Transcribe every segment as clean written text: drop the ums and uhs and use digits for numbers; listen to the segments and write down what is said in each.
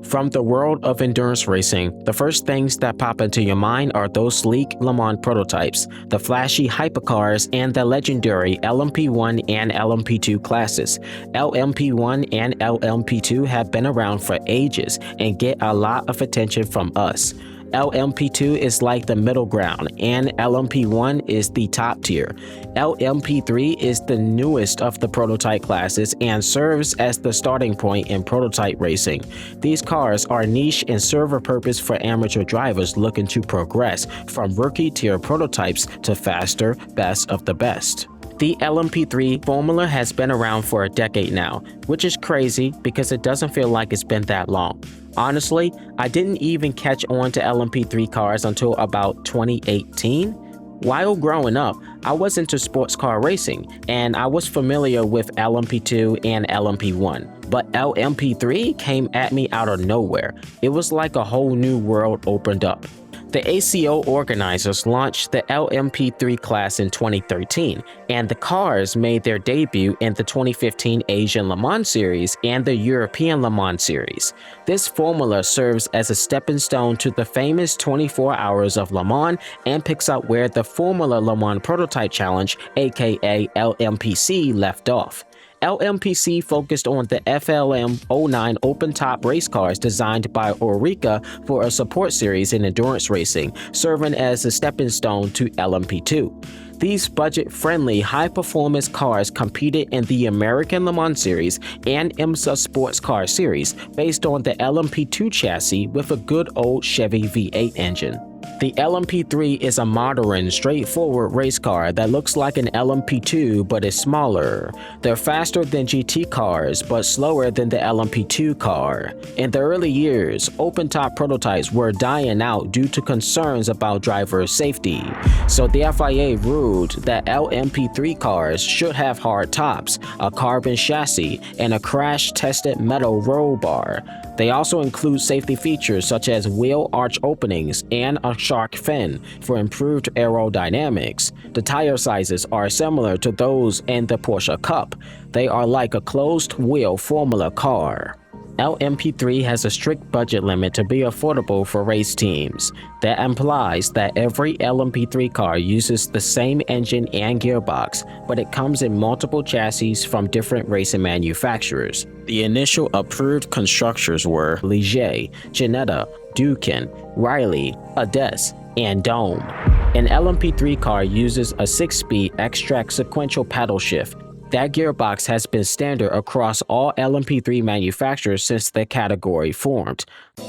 From the world of endurance racing, the first things that pop into your mind are those sleek Le Mans prototypes, the flashy hypercars, and the legendary LMP1 and LMP2 classes. LMP1 and LMP2 have been around for ages and get a lot of attention from us. LMP2 is like the middle ground, and LMP1 is the top tier. LMP3 is the newest of the prototype classes and serves as the starting point in prototype racing. These cars are niche and serve a purpose for amateur drivers looking to progress from rookie tier prototypes to faster, best of the best. The LMP3 formula has been around for a decade now, which is crazy because it doesn't feel like it's been that long. Honestly, I didn't even catch on to LMP3 cars until about 2018. While growing up, I was into sports car racing, and I was familiar with LMP2 and LMP1. But LMP3 came at me out of nowhere. It was like a whole new world opened up. The ACO organizers launched the LMP3 class in 2013, and the cars made their debut in the 2015 Asian Le Mans Series and the European Le Mans Series. This formula serves as a stepping stone to the famous 24 Hours of Le Mans and picks up where the Formula Le Mans Prototype Challenge, aka LMPC, left off. LMPC focused on the FLM09 open-top race cars designed by Orica for a support series in endurance racing, serving as a stepping stone to LMP2. These budget-friendly, high-performance cars competed in the American Le Mans Series and IMSA Sports Car Series based on the LMP2 chassis with a good old Chevy V8 engine. The LMP3 is a modern, straightforward race car that looks like an LMP2 but is smaller. They're faster than GT cars but slower than the LMP2 car. In the early years, open-top prototypes were dying out due to concerns about driver safety. So the FIA ruled that LMP3 cars should have hard tops, a carbon chassis, and a crash-tested metal roll bar. They also include safety features such as wheel arch openings and a shark fin for improved aerodynamics. The tire sizes are similar to those in the Porsche Cup. They are like a closed-wheel Formula car. LMP3 has a strict budget limit to be affordable for race teams. That implies that every LMP3 car uses the same engine and gearbox, but it comes in multiple chassis from different racing manufacturers. The initial approved constructors were Ligier, Ginetta, Dukin, Riley, Ades, and Dome. An LMP3 car uses a 6-speed X-Track sequential paddle shift. That gearbox has been standard across all LMP3 manufacturers since the category formed.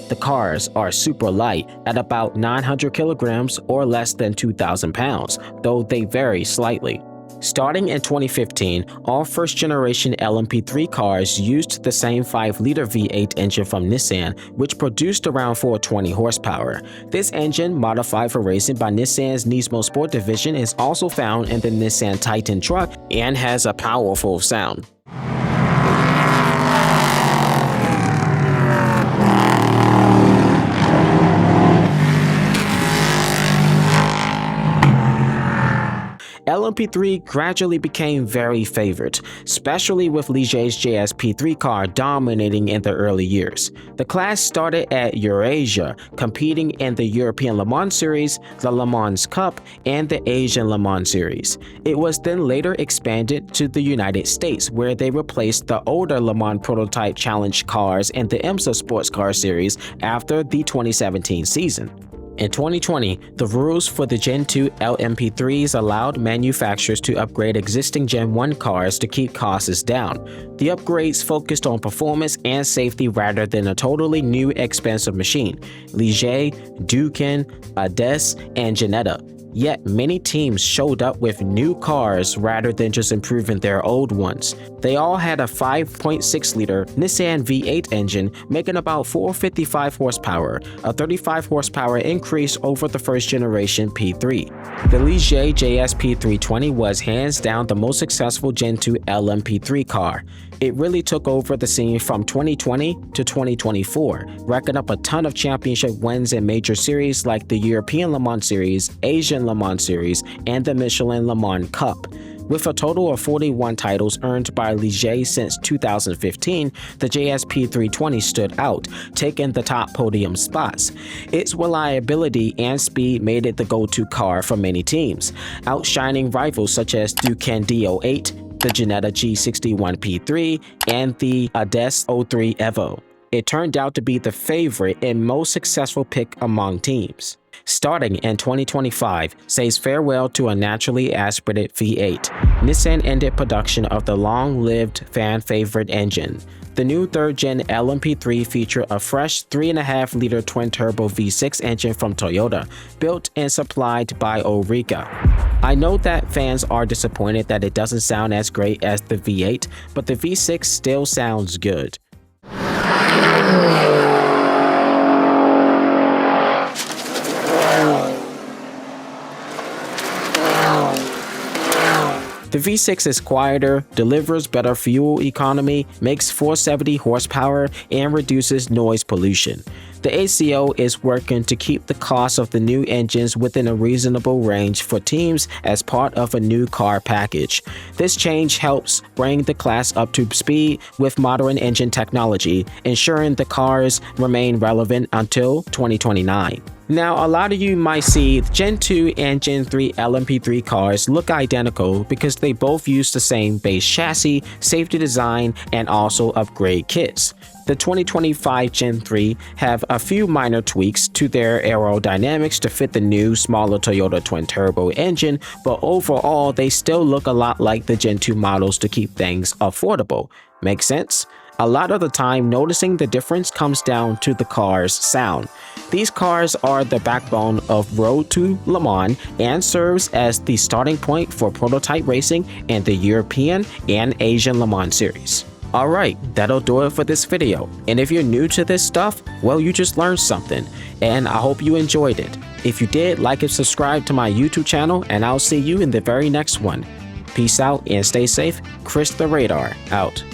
The cars are super light at about 900 kilograms or less than 2,000 pounds, though they vary slightly. Starting in 2015, all first-generation LMP3 cars used the same 5-liter V8 engine from Nissan, which produced around 420 horsepower. This engine, modified for racing by Nissan's Nismo Sport division, is also found in the Nissan Titan truck and has a powerful sound. LMP3 gradually became very favored, especially with Ligier's JSP3 car dominating in the early years. The class started at Eurasia, competing in the European Le Mans Series, the Le Mans Cup, and the Asian Le Mans Series. It was then later expanded to the United States, where they replaced the older Le Mans Prototype Challenge cars in the IMSA Sports Car Series after the 2017 season. In 2020, the rules for the Gen 2 LMP3s allowed manufacturers to upgrade existing Gen 1 cars to keep costs down. The upgrades focused on performance and safety rather than a totally new expensive machine. Ligier, Dukin, Ades, and Ginetta. Yet many teams showed up with new cars rather than just improving their old ones. They all had a 5.6-liter Nissan V8 engine making about 455 horsepower, a 35 horsepower increase over the first generation P3. The Ligier JSP320 was hands down the most successful Gen 2 LMP3 car. It really took over the scene from 2020 to 2024, racking up a ton of championship wins in major series like the European Le Mans Series, Asian Le Mans Series, and the Michelin Le Mans Cup. With a total of 41 titles earned by Ligier since 2015, the JSP 320 stood out, taking the top podium spots. Its reliability and speed made it the go-to car for many teams, outshining rivals such as Ducati D08, the Ginetta G61P3, and the Ades 03 Evo. It turned out to be the favorite and most successful pick among teams. Starting in 2025, says farewell to a naturally aspirated V8. Nissan ended production of the long-lived fan-favorite engine. The new third-gen LMP3 featured a fresh 3.5-liter twin-turbo V6 engine from Toyota, built and supplied by Orica. I know that fans are disappointed that it doesn't sound as great as the V8, but the V6 still sounds good. The V6 is quieter, delivers better fuel economy, makes 470 horsepower, and reduces noise pollution. The ACO is working to keep the cost of the new engines within a reasonable range for teams as part of a new car package. This change helps bring the class up to speed with modern engine technology, ensuring the cars remain relevant until 2029. Now, a lot of you might see Gen 2 and Gen 3 LMP3 cars look identical because they both use the same base chassis, safety design, and also upgrade kits. The 2025 Gen 3 have a few minor tweaks to their aerodynamics to fit the new, smaller Toyota twin-turbo engine, but overall they still look a lot like the Gen 2 models to keep things affordable. Make sense? A lot of the time, noticing the difference comes down to the car's sound. These cars are the backbone of Road to Le Mans and serves as the starting point for prototype racing in the European and Asian Le Mans series. Alright, that'll do it for this video. And if you're new to this stuff, well, you just learned something, and I hope you enjoyed it. If you did, like and subscribe to my YouTube channel, and I'll see you in the very next one. Peace out and stay safe. Chris the Radar, out.